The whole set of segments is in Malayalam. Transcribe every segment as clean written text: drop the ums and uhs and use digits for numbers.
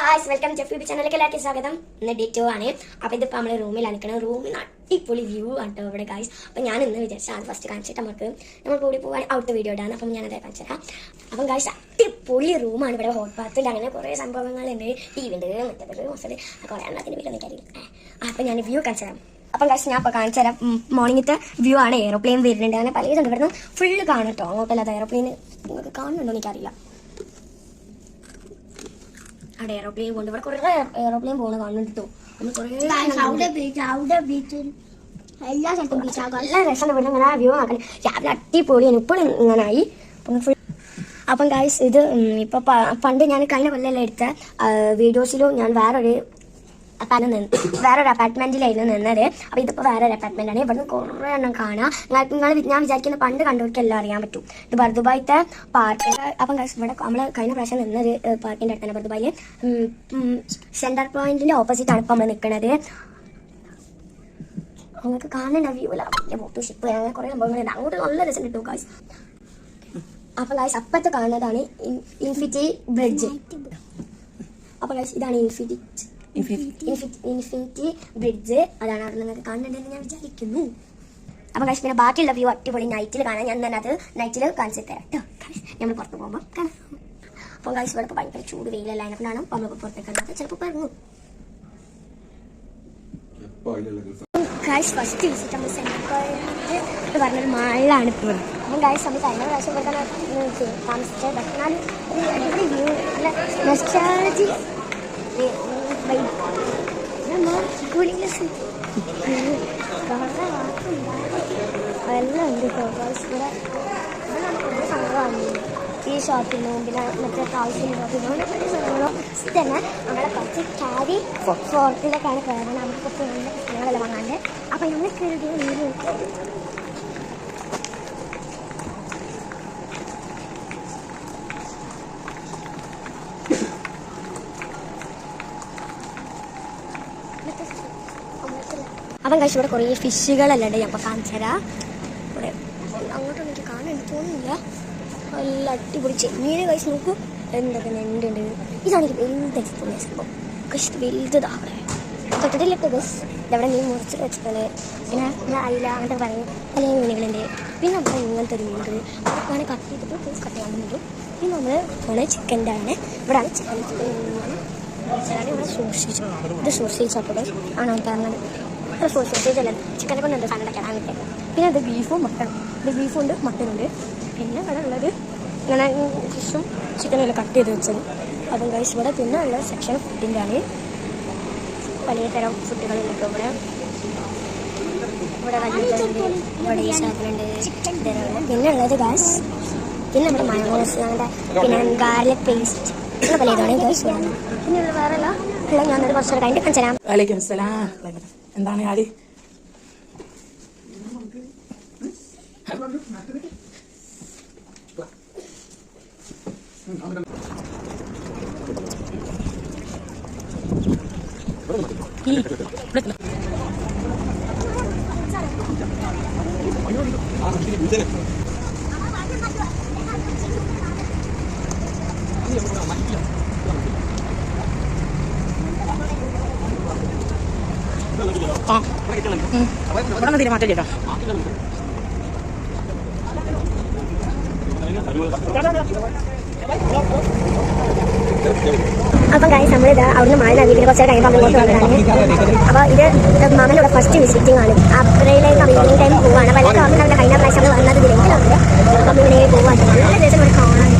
ഗായ്സ് വെൽക്കം ജെഫി ചാനലിലേക്ക് എല്ലാവർക്കും സ്വാഗതം. ഇന്ന് ഡേ 2 ആണ്. അപ്പോൾ ഇതിപ്പോൾ നമ്മൾ റൂമിലാണ് നിൽക്കുന്നത്. റൂമിൽ അടിപൊളി വ്യൂ ആട്ടോ ഇവിടെ ഗായ്സ്. അപ്പോൾ ഞാൻ ഇന്ന് വിചാരിച്ചാൽ അത് ഫസ്റ്റ് കാണിച്ചിട്ട് നമുക്ക് കൂടി പോകാൻ ഔട്ട് വീഡിയോ ഇടാണ്. അപ്പം ഞാനത് കാണിച്ചു തരാം. അപ്പം ഗായ്സ് അടിപൊളി റൂമാണ്. ഇവിടെ ഹോട്ട് ബാത്ത് ഉണ്ട്, അങ്ങനെ കുറേ സംഭവങ്ങളുണ്ട്. ടി വി ഉണ്ട്, മറ്റേത് മൊത്തത്തിൽ കുറേ എണ്ണത്തിന് വീട് എനിക്കറിയില്ല. അപ്പം ഞാൻ വ്യൂ കാണിച്ചു തരാം. അപ്പം ഗായ്സ് ഞാൻ ഇപ്പോൾ കാണിച്ചു തരാം. മോർണിംഗത്തെ വ്യൂ ആണ്. എയറോപ്ലെയിൻ വരുന്നുണ്ട്, അങ്ങനെ പലതുണ്ട്. ഇവിടുന്ന് ഫുള്ള് കാണും കേട്ടോ. അങ്ങോട്ടല്ലാതെ എയറോപ്ലെയിൻ നിങ്ങൾക്ക് കാണുന്നുണ്ടോ എനിക്കറിയില്ല. അവിടെ എയറോപ്ലെയിൻ പോകുന്നുണ്ട്. ഇവിടെ കുറേ എയറോപ്ലെയിൻ പോകുന്ന കാണുന്നുണ്ട്. നമ്മൾ കുറേ എല്ലാ സ്ഥലത്തും ബീച്ചാകും. എല്ലാ രസം ഇവിടെ ഇങ്ങനെ വ്യൂ ആക്കണം. രാവിലെ അടിപൊളിയാണ്. ഇപ്പോഴും ഇങ്ങനായി. അപ്പം ഗായ്സ് ഇത് ഇപ്പോൾ പണ്ട് ഞാൻ കഴിഞ്ഞ കൊല്ലം എടുത്ത വീഡിയോസിലും ഞാൻ വേറൊരു അപ്പാർട്ട്മെന്റിലായിരുന്നു നിന്നത്. അപ്പോൾ ഇതിപ്പോൾ വേറൊരു അപ്പാർട്ട്മെന്റാണ്. ഇവിടുന്ന് കുറേ എണ്ണം കാണാം. ഞാൻ വിചാരിക്കുന്ന പണ്ട് കണ്ടവർക്ക് എല്ലാം അറിയാൻ പറ്റും. ഇത് ബർദുബായിത്തെ പാർക്ക്. അപ്പം ഇവിടെ നമ്മൾ കഴിഞ്ഞ പ്രാവശ്യം നിന്നൊരു പാർക്കിൻ്റെ അടുത്താണ്. ബർദുബായിൽ സെൻട്രൽ പോയിന്റിന്റെ ഓപ്പോസിറ്റ് ആണ് ഇപ്പം നമ്മൾ നിൽക്കുന്നത്. നിങ്ങൾക്ക് കാണേണ്ട വ്യൂ അല്ല, ഫോട്ടോ ഷിപ്പ് അങ്ങനെ കുറേ സംഭവങ്ങളുണ്ട്. അങ്ങോട്ട് നല്ല രസം കിട്ടും ഗായ്സ്. അപ്പം ഗായ്സ് അപ്പുറത്ത് കാണുന്നതാണ് ഇൻഫിനിറ്റി ബ്രിഡ്ജ്. അപ്പം ഗായ്സ് ഇതാണ് ഇൻഫിനിറ്റി ബ്രിഡ്ജ്. അതാണ് അവിടെ നിങ്ങൾക്ക് കാണുന്നുണ്ടെന്ന് ഞാൻ വിചാരിക്കുന്നു. അപ്പം ഗായ്സ് പിന്നെ ബാക്കിയുള്ള വ്യൂ അടിപൊളി നൈറ്റിൽ കാണാൻ ഞാൻ തന്നെ അത് നൈറ്റിൽ കാണിച്ചു തരാം കേട്ടോ. നമ്മൾ പുറത്ത് പോകുമ്പോൾ കാണാം. അപ്പം ഗായ്സ് ഇവിടെ ഇപ്പോൾ ഭയങ്കര ചൂട് വെയിലല്ല, അതിനൊക്കെയാണ് നമ്മൾ പുറത്തേക്ക് കാണാം. ചിലപ്പോൾ പറഞ്ഞു ഗായ്സ് ഫസ്റ്റ് വിസിറ്റ് നമ്മൾ സെൻട്രൽ പോയിന്റ് പറഞ്ഞൊരു മാളിലാണ് ഇപ്പോൾ. അപ്പം ഗായ്സ് നമ്മൾ കഴിഞ്ഞ പ്രാവശ്യം ഇവിടെ താമസിച്ചത്. പക്ഷേ അടിപൊളി വ്യൂ നല്ല നൊസ്റ്റാൾജി കൂളിംഗ് ഗ്ലാസ് എല്ലാം ഉണ്ട് കേട്ടോ ഗായ്സ്. ഇവിടെ കുറേ സംഭവമാണ്. ഈ ഷോപ്പിനും പിന്നെ മറ്റേ ഹൗസിൻ്റെ ഷോപ്പിനും കുറേ സംഭവങ്ങളും തന്നെ. നമ്മളെ കുറച്ച് ക്യാരി ഫോർട്ടിലൊക്കെയാണ് കയറുന്നത്. നമുക്ക് കുറച്ച് നല്ല സ്ഥലങ്ങളെല്ലാം വാങ്ങാണ്ട്. അപ്പം നമ്മൾ കയറിയ വീട് അപ്പം കഴിച്ച് ഇവിടെ കുറേ ഫിഷുകളെല്ലാം ഉണ്ട്. ഞാൻ ഇപ്പോൾ കാണിച്ചു തരാം. ഇവിടെ അങ്ങോട്ടൊന്നും എനിക്ക് കാണാൻ തോന്നുന്നില്ല. നല്ല അടിപൊളി ചെമ്മീൻ കഴിച്ച് നോക്കൂ. എന്തൊക്കെ നെണ്ടുണ്ട്. ഇതാണ് എനിക്ക് വലുത് സംഭവം. കഷ്ട വലുതാ അവിടെ തൊട്ടിട്ടില്ലൊക്കെ ബസ്. ഇതവിടെ മീൻ മുറിച്ച് വെച്ചിട്ടുണ്ട്. പിന്നെ അയില അങ്ങനത്തെ പറയും പല മീനുകളുണ്ട്. പിന്നെ അവിടെ ഇങ്ങനത്തെ ഒരു മീനുണ്ട്. അതൊക്കെയാണ് കട്ട് ചെയ്തിട്ട് പീസ് കട്ട് ചെയ്യാൻ പറ്റും. പിന്നെ നമ്മൾ ചിക്കൻ്റെ ആണ്. ഇവിടെയാണ് ചിക്കൻ ഇവിടെ സൂക്ഷിച്ചു. ഇത് സൂക്ഷിച്ചപ്പോൾ ആണ് പറഞ്ഞത്. സൂക്ഷിച്ചല്ല ചിക്കനെ കൊണ്ട് എന്ത് സാധനം ഉണ്ടാക്കാൻ അങ്ങനത്തെ. പിന്നെ അത് ബീഫും മട്ടണും. ഇത് ബീഫുണ്ട്, മട്ടനുണ്ട്. പിന്നെ ഇവിടെ ഉള്ളത് ഇങ്ങനെ ഫിഷും ചിക്കനും എല്ലാം കട്ട് ചെയ്ത് വെച്ചത്. അപ്പം കഴിച്ച് ഇവിടെ പിന്നെ ഉള്ള സെക്ഷൻ ഫുഡിൻ്റെ ആണ്. പലതരം ഫുഡുകളിലൊക്കെ ഇവിടെ വന്നിട്ടുണ്ട്. ഇവിടെ ഈ സാധനമുണ്ട്. പിന്നെ ഉള്ളത് ഗാസ്. പിന്നെ നമ്മുടെ മയോണൈസ് അങ്ങനത്തെ പിന്നെ ഗാർലിക് പേസ്റ്റ് അങ്ങനെ പലതാണ് ഗാസ്. പിന്നെ ഉള്ള വേറെ എല്ലാം ഉള്ള ഞാനത് കുറച്ചുകൂടെ കഴിഞ്ഞിട്ട് കാണിച്ചു തരാം. വലൈക്കും അസ്സലാം. എന്താണ് ആടി ഇവിടെ തീരെ മാറ്റം കേട്ടോ. അപ്പം ഗായ്സ് നമ്മളിത് അവിടുന്ന് മഴ നദിയിൽ കുറച്ച് കഴിയുമ്പോൾ അങ്ങോട്ട് വന്നതാണ്. അപ്പോൾ ഇത് മാമനോട് ഫസ്റ്റ് വിസിറ്റിംഗ് ആണ്. അപ്രയിലേക്ക് ഈവനിങ് ടൈം പോവുകയാണ്. അപ്പോൾ എല്ലാവർക്കും അവിടെ കഴിഞ്ഞ പ്രാവശ്യം നമ്മൾ വന്നത് ഇതിലെങ്കിലുണ്ട്. അപ്പം ഇങ്ങനെ പോവാണ്. നല്ല ദിവസം ഇവിടെ കാണാൻ.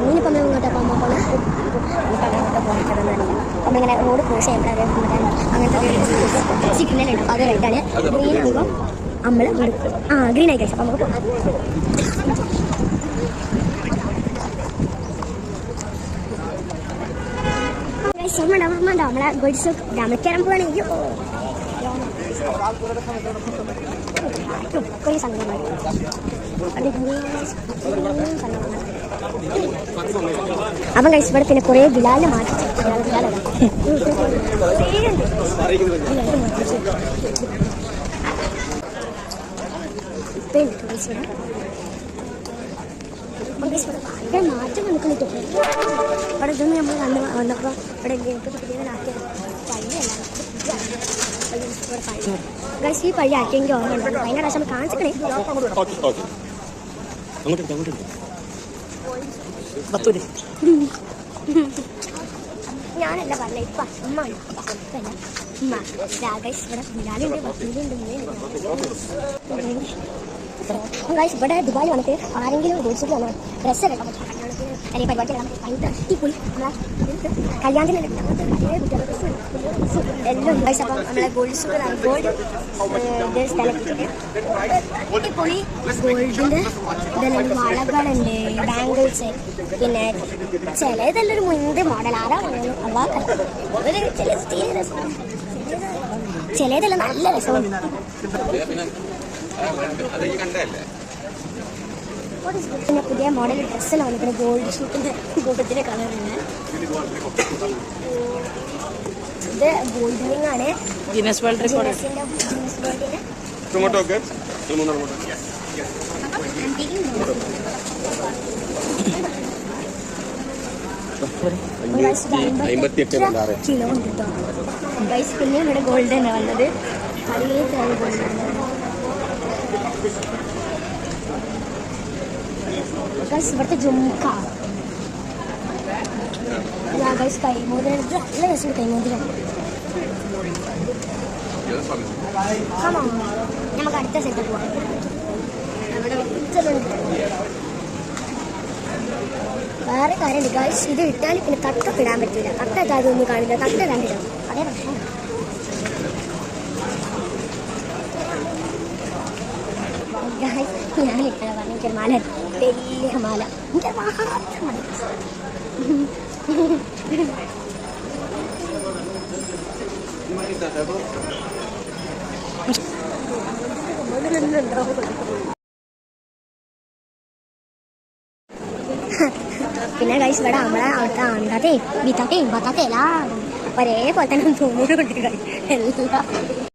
ഇനിയിപ്പോൾ നമ്മൾ ഇങ്ങോട്ട് പോകുമ്പോൾ നമ്മളിങ്ങനെ റോഡ് ക്രോസ് ചെയ്യുമ്പോഴേ അങ്ങനത്തെ സിഗ്നൽ ഉണ്ട്. അത് റൈറ്റാണ്. ഗ്രീൻ ആകുമ്പോൾ നമ്മൾ ഗ്രീൻ ആയി കഴിച്ചു. അപ്പം നമുക്ക് പോകാം. നമ്മളെ ഗോൾഡ് സോക്ക് ഡാമിക്കാൻ പോവാണെങ്കിൽ കുറേ സംഘമാണ്. അവൻ കഴിച്ചപ്പോൾ പിന്നെ കുറേ ബിലാലിനെ മാറ്റി. ഭയങ്കര മാറ്റം വന്നിട്ട് ഇവിടെ ഇതൊന്നും നമ്മൾ വന്നപ്പോൾ ഇവിടെ പുതിയവനാക്കിയത് പള്ളിയല്ല. ഗൈസ് ഈ പള്ളി ആക്കിയെങ്കിൽ ഓർമ്മ കഴിഞ്ഞ പ്രാവശ്യം കാണിച്ചിട്ടേ. ഞാനല്ല പറഞ്ഞ ഇപ്പം അമ്മ ഉമ്മ ഗൈസ് ഇവിടെ ബിലാലുണ്ട്, ബസീലുണ്ട്. ഗൈസ് ഇവിടെ ദുബായിൽ വന്നിട്ട് ആരെങ്കിലും ഗോൾസിൽ വന്നാൽ ഡ്രസ്സ് എടുക്കാൻ പറ്റും. അല്ലെങ്കിൽ പരിപാടി അടിപൊളി കല്യാണത്തിന് എല്ലാം ഗൈസ്. അപ്പം നമ്മളെ ഗോൾഡ് സ്ഥലത്തിട്ട് അടിപൊളി ഗോൾഡിൻ്റെ ഇതെല്ലാം വളകളുണ്ട്, ബാംഗിൾസ്. പിന്നെ ചിലതെല്ലാം ഒരു മുൻപ് മോഡൽ ആരാ വന്നു അവാ ചിലതെല്ലാം നല്ല രസമാണ്. പിന്നെ പുതിയ മോഡൽ ഡ്രസ്സെല്ലാം വന്നിട്ട് ഗോൾഡ് ഷൂട്ടിൻ്റെ കൂട്ടത്തിൻ്റെ കളറാണ്. ഇത് ഗോൾഡ് റിംഗ് ആണ്. Guinness world record. കിലോ ഉണ്ട് കേട്ടോ ഗൈസ്. പിന്നെ ഇവിടെ ഗോൾഡ് തന്നെ വന്നത് പല തരം ഗോൾഡാണ് ഗൈസ്. ഇവിടുത്തെ ജുംക്ക ഗൈസ് കൈമോതിരം നല്ല രസം. കൈമോതിരം നമുക്ക് അടുത്ത സ്ഥലത്ത് പോവാം. അവിടെ വിളിച്ചതുണ്ട്. വേറെ കാര്യമുണ്ട് ഗൈസ്, ഇത് ഇട്ടാൽ പിന്നെ തട്ടൊക്കെ ഇടാൻ പറ്റില്ല. തട്ട ഇട്ടാതൊന്നും കാണില്ല, തട്ട ഇടാണ്ടില്ല. അതേ പ്രശ്നം. ഞാൻ ഇട്ട പറഞ്ഞു എനിക്കൊരു മാല, വലിയ മാല, എനിക്കൊരു മാത്രം മതി. പിന്നെ ഗൈസ് ഇവിടെ നമ്മളെ അവിടുത്തെ അണ്ടാത്തേ ബിത്താത്തയും ബത്താത്തയും എല്ലാം ഒരേപോലെ തന്നെ തോന്നുന്നുണ്ട്. എല്ലാം